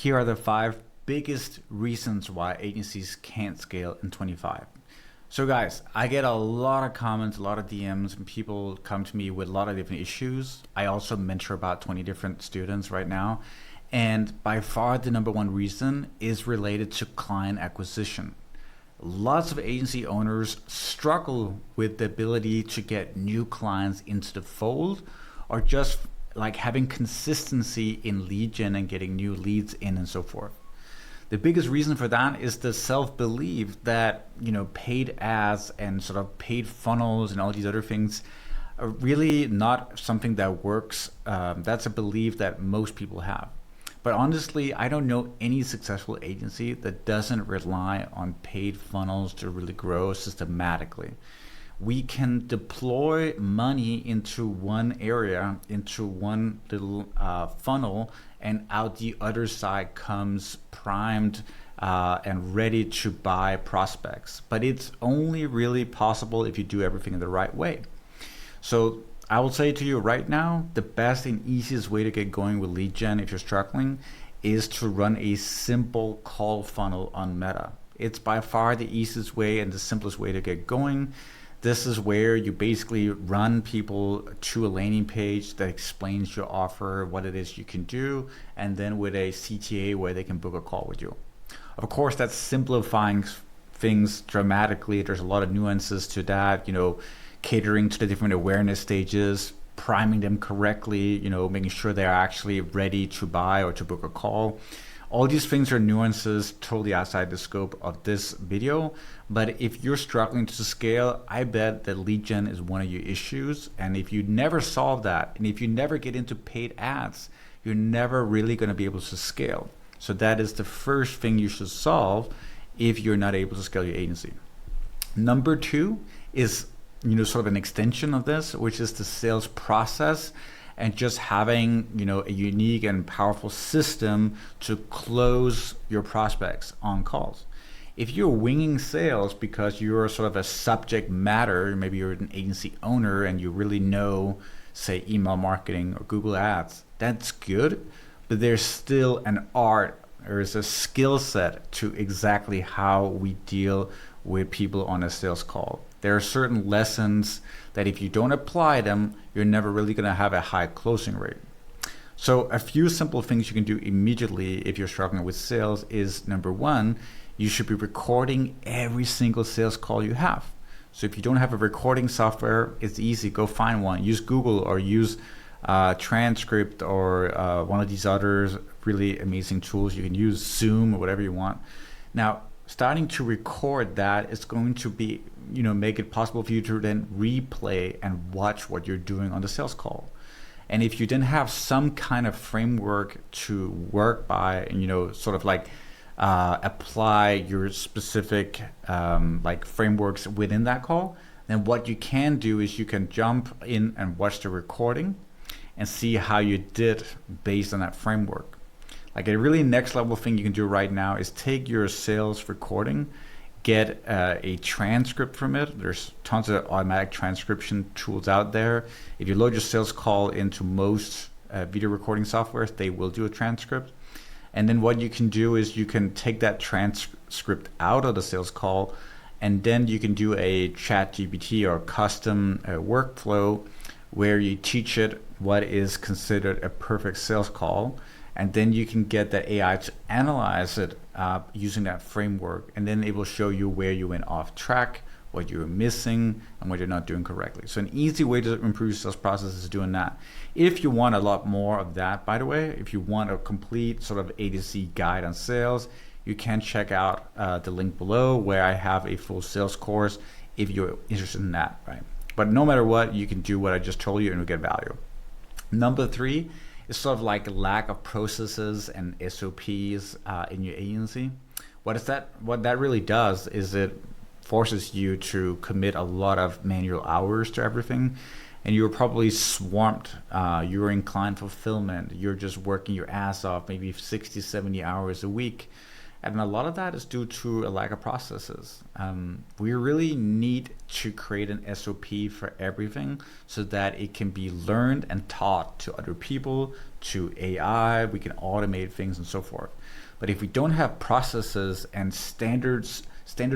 here are the 5 biggest reasons why agencies can't scale in 25. So guys, I get a lot of comments, a lot of DMs, and people come to me with a lot of different issues. I also mentor about 20 different students right now. And by far the number one reason is related to client acquisition. Lots of agency owners struggle with the ability to get new clients into the fold, or just like having consistency in lead gen and getting new leads in and so forth. The biggest reason for that is the self-belief that, paid ads and sort of paid funnels and all these other things are really not something that works. That's a belief that most people have. But honestly, I don't know any successful agency that doesn't rely on paid funnels to really grow systematically. We can deploy money into one area, into one little funnel, and out the other side comes primed and ready to buy prospects. But it's only really possible if you do everything in the right way. So I will say to you right now, the best and easiest way to get going with lead gen if you're struggling is to run a simple call funnel on Meta. It's by far the easiest way and the simplest way to get going. This is where you basically run people to a landing page that explains your offer, what it is you can do, and then with a CTA where they can book a call with you. Of course, that's simplifying things dramatically. There's a lot of nuances to that, catering to the different awareness stages, priming them correctly, making sure they're actually ready to buy or to book a call. All these things are nuances totally outside the scope of this video. But if you're struggling to scale, I bet that lead gen is one of your issues. And if you never solve that, and if you never get into paid ads, you're never really going to be able to scale. So that is the first thing you should solve if you're not able to scale your agency. Number 2 is sort of an extension of this, which is the sales process and just having, a unique and powerful system to close your prospects on calls. If you're winging sales because you're sort of a subject matter, maybe you're an agency owner and you really know, say, email marketing or Google Ads, that's good, but there's still an art, there is a skill set to exactly how we deal with people on a sales call. There are certain lessons that if you don't apply them, you're never really going to have a high closing rate. So a few simple things you can do immediately if you're struggling with sales is, number 1, you should be recording every single sales call you have. So if you don't have a recording software, it's easy. Go find one. Use Google or use Transcript or one of these other really amazing tools. You can use Zoom or whatever you want. Now, starting to record that is going to be, make it possible for you to then replay and watch what you're doing on the sales call. And if you then have some kind of framework to work by, and sort of like apply your specific frameworks within that call, then what you can do is you can jump in and watch the recording and see how you did based on that framework. Like a really next level thing you can do right now is take your sales recording, get a transcript from it. There's tons of automatic transcription tools out there. If you load your sales call into most video recording softwares, they will do a transcript. And then what you can do is you can take that transcript out of the sales call, and then you can do a ChatGPT or custom workflow where you teach it what is considered a perfect sales call. And then you can get the AI to analyze it using that framework, and then it will show you where you went off track, what you're missing, and what you're not doing correctly. So an easy way to improve your sales process is doing that. If you want a lot more of that, by the way, if you want a complete sort of A to Z guide on sales, you can check out the link below where I have a full sales course if you're interested in that, right? But no matter what, you can do what I just told you and you'll get value. Number 3, it's sort of like a lack of processes and SOPs in your agency. What that really does is it forces you to commit a lot of manual hours to everything, and you're probably swamped. You're in client fulfillment. You're just working your ass off, maybe 60, 70 hours a week. And a lot of that is due to a lack of processes. We really need to create an SOP for everything so that it can be learned and taught to other people, to AI, we can automate things and so forth. But if we don't have processes and standard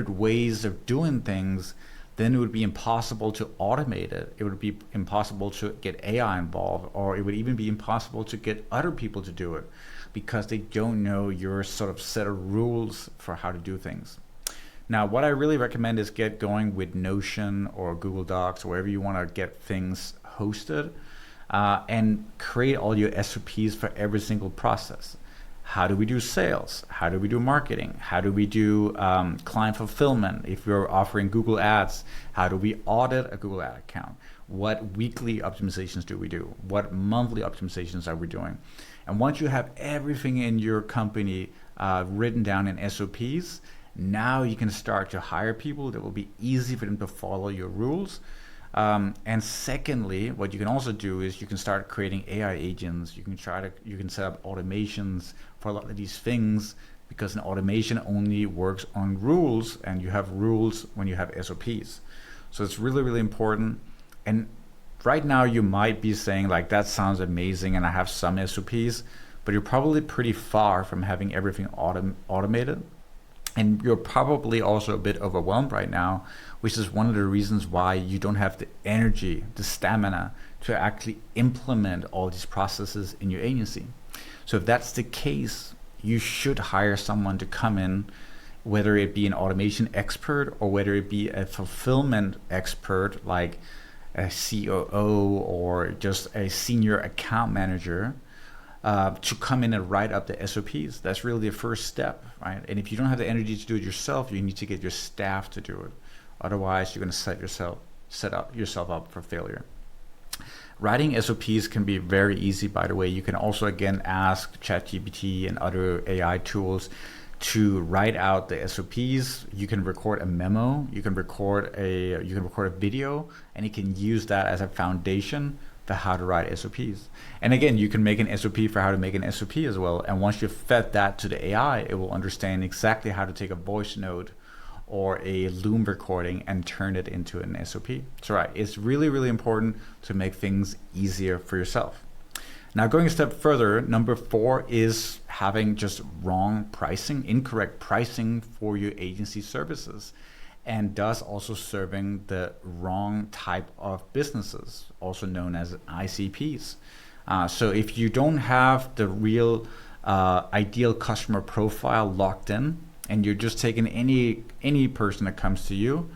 ways of doing things, then it would be impossible to automate it. It would be impossible to get AI involved, or it would even be impossible to get other people to do it because they don't know your sort of set of rules for how to do things. Now, what I really recommend is get going with Notion or Google Docs, or wherever you want to get things hosted, and create all your SOPs for every single process. How do we do sales? How do we do marketing? How do we do client fulfillment? If we're offering Google Ads, how do we audit a Google Ad account? What weekly optimizations do we do? What monthly optimizations are we doing? And once you have everything in your company written down in SOPs, now you can start to hire people. That will be easy for them to follow your rules. And secondly, what you can also do is you can start creating AI agents. You can set up automations for a lot of these things, because an automation only works on rules, and you have rules when you have SOPs. So it's really, really important. And right now you might be saying like, that sounds amazing and I have some SOPs, but you're probably pretty far from having everything automated. And you're probably also a bit overwhelmed right now, which is one of the reasons why you don't have the energy, the stamina to actually implement all these processes in your agency. So if that's the case, you should hire someone to come in, whether it be an automation expert or whether it be a fulfillment expert like a COO or just a senior account manager, to come in and write up the SOPs. That's really the first step, right? And if you don't have the energy to do it yourself, you need to get your staff to do it. Otherwise, you're going to set yourself up for failure. Writing SOPs can be very easy, by the way. You can also, again, ask ChatGPT and other AI tools to write out the SOPs. You can record a memo, you can record a video, and you can use that as a foundation for how to write SOPs. And again, you can make an SOP for how to make an SOP as well. And once you've fed that to the AI, it will understand exactly how to take a voice note or a Loom recording and turn it into an SOP. So right, it's really, really important to make things easier for yourself. Now, going a step further, number 4 is having just wrong pricing, incorrect pricing for your agency services, and thus also serving the wrong type of businesses, also known as ICPs. So if you don't have the real ideal customer profile locked in, and you're just taking any person that comes to you,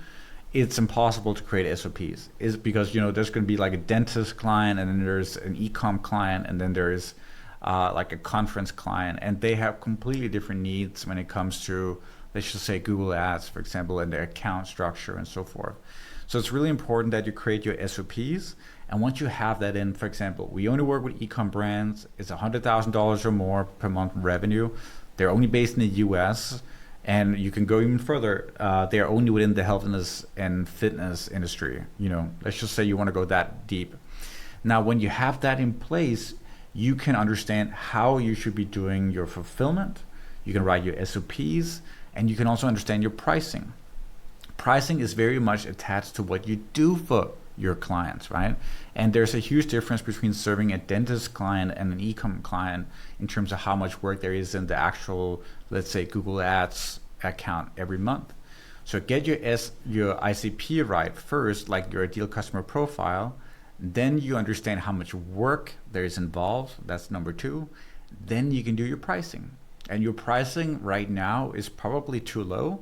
it's impossible to create SOPs. It's because there's going to be like a dentist client, and then there's an e-com client, and then there's like a conference client, and they have completely different needs when it comes to, let's just say, Google Ads, for example, and their account structure and so forth. So it's really important that you create your SOPs. And once you have that in, for example, we only work with e-com brands. It's $100,000 or more per month revenue. They're only based in the US. And you can go even further. They are only within the health and fitness industry. Let's just say you want to go that deep. Now, when you have that in place, you can understand how you should be doing your fulfillment. You can write your SOPs, and you can also understand your pricing. Pricing is very much attached to what you do for your clients, right? And there's a huge difference between serving a dentist client and an e-com client in terms of how much work there is in the actual, let's say, Google Ads account every month. So get your ICP right first, like your ideal customer profile. Then you understand how much work there is involved. That's number 2. Then you can do your pricing. And your pricing right now is probably too low,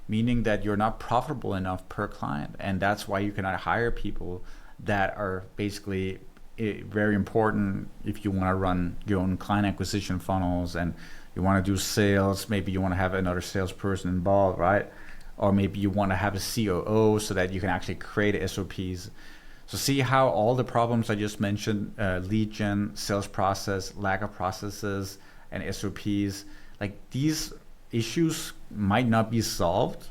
meaning that you're not profitable enough per client. And that's why you cannot hire people that are basically very important if you want to run your own client acquisition funnels and you want to do sales. Maybe you want to have another salesperson involved, right? Or maybe you want to have a COO so that you can actually create SOPs. So see how all the problems I just mentioned, lead gen, sales process, lack of processes, and SOPs, like these issues might not be solved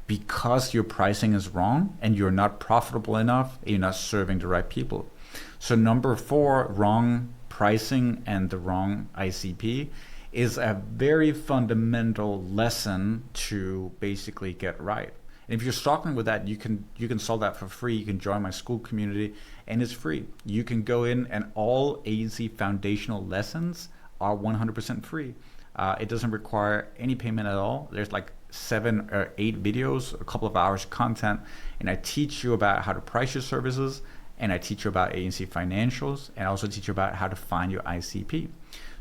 because your pricing is wrong and you're not profitable enough and you're not serving the right people. So number 4, wrong pricing and the wrong ICP, is a very fundamental lesson to basically get right. And if you're struggling with that, you can solve that for free. You can join my school community, and it's free. You can go in, and all agency foundational lessons are 100% free. It doesn't require any payment at all. There's like 7 or 8 videos, a couple of hours of content, and I teach you about how to price your services, and I teach you about agency financials, and I also teach you about how to find your ICP.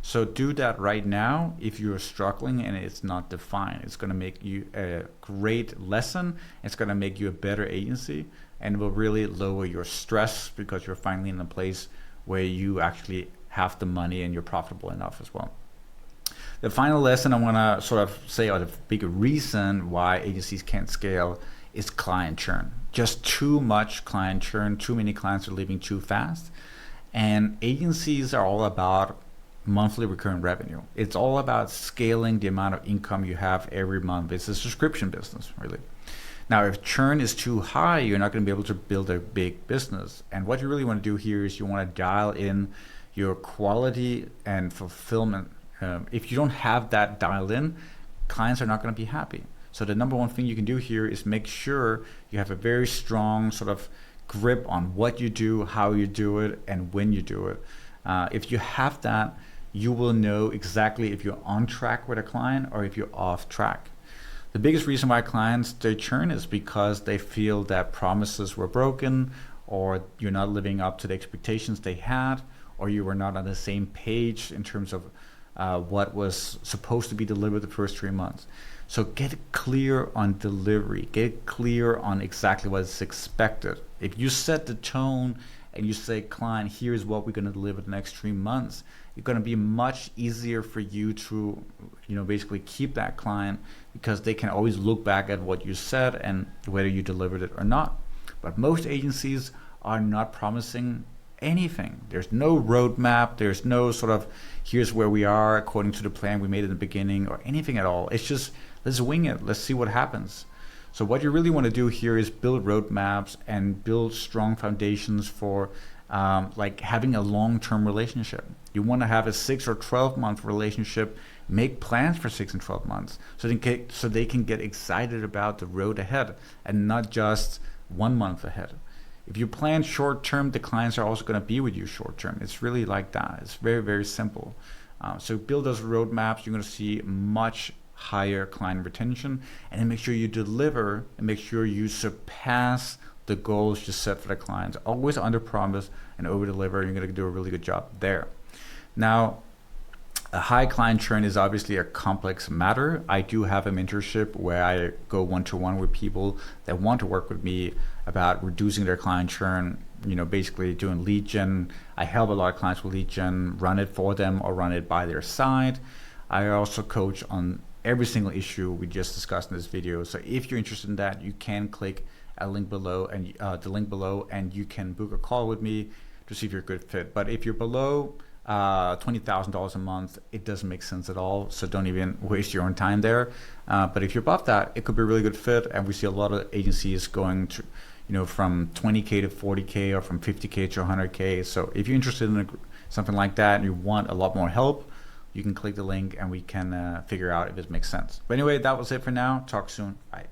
So do that right now if you're struggling and it's not defined. It's going to make you a great lesson. It's going to make you a better agency, and it will really lower your stress because you're finally in a place where you actually have the money and you're profitable enough as well. The final lesson I want to sort of say, or the big reason why agencies can't scale, is client churn. Just too much client churn. Too many clients are leaving too fast. And agencies are all about monthly recurring revenue. It's all about scaling the amount of income you have every month. It's a subscription business, really. Now, if churn is too high, you're not going to be able to build a big business. And what you really want to do here is you want to dial in your quality and fulfillment. If you don't have that dialed in, clients are not going to be happy. So the number one thing you can do here is make sure you have a very strong sort of grip on what you do, how you do it, and when you do it. If you have that, you will know exactly if you're on track with a client or if you're off track. The biggest reason why clients they churn is because they feel that promises were broken, or you're not living up to the expectations they had, or you were not on the same page in terms of what was supposed to be delivered the first 3 months. So get clear on delivery. Get clear on exactly what is expected. If you set the tone and you say, client, here's what we're going to deliver the next 3 months, it's going to be much easier for you to, basically keep that client, because they can always look back at what you said and whether you delivered it or not. But most agencies are not promising anything. There's no roadmap. There's no sort of, here's where we are according to the plan we made in the beginning, or anything at all. It's just, let's wing it. Let's see what happens. So what you really want to do here is build roadmaps and build strong foundations for like having a long-term relationship. You want to have a 6 or 12-month relationship. Make plans for 6 and 12 months so they can get excited about the road ahead and not just 1 month ahead. If you plan short-term, the clients are also going to be with you short-term. It's really like that. It's very, very simple. So build those roadmaps. You're going to see much higher client retention, and then make sure you deliver and make sure you surpass the goals you set for the clients. Always under promise and over deliver. You're going to do a really good job there. Now, a high client churn is obviously a complex matter. I do have a mentorship where I go one-to-one with people that want to work with me about reducing their client churn, basically doing lead gen. I help a lot of clients with lead gen, run it for them or run it by their side. I also coach on every single issue we just discussed in this video. So if you're interested in that, you can click a link below and the link below, and you can book a call with me to see if you're a good fit. But if you're below $20,000 a month, it doesn't make sense at all. So don't even waste your own time there. But if you're above that, it could be a really good fit. And we see a lot of agencies going to, from 20K to 40K or from 50K to 100K. So if you're interested in something like that and you want a lot more help, you can click the link and we can figure out if it makes sense. But anyway, that was it for now. Talk soon. Bye.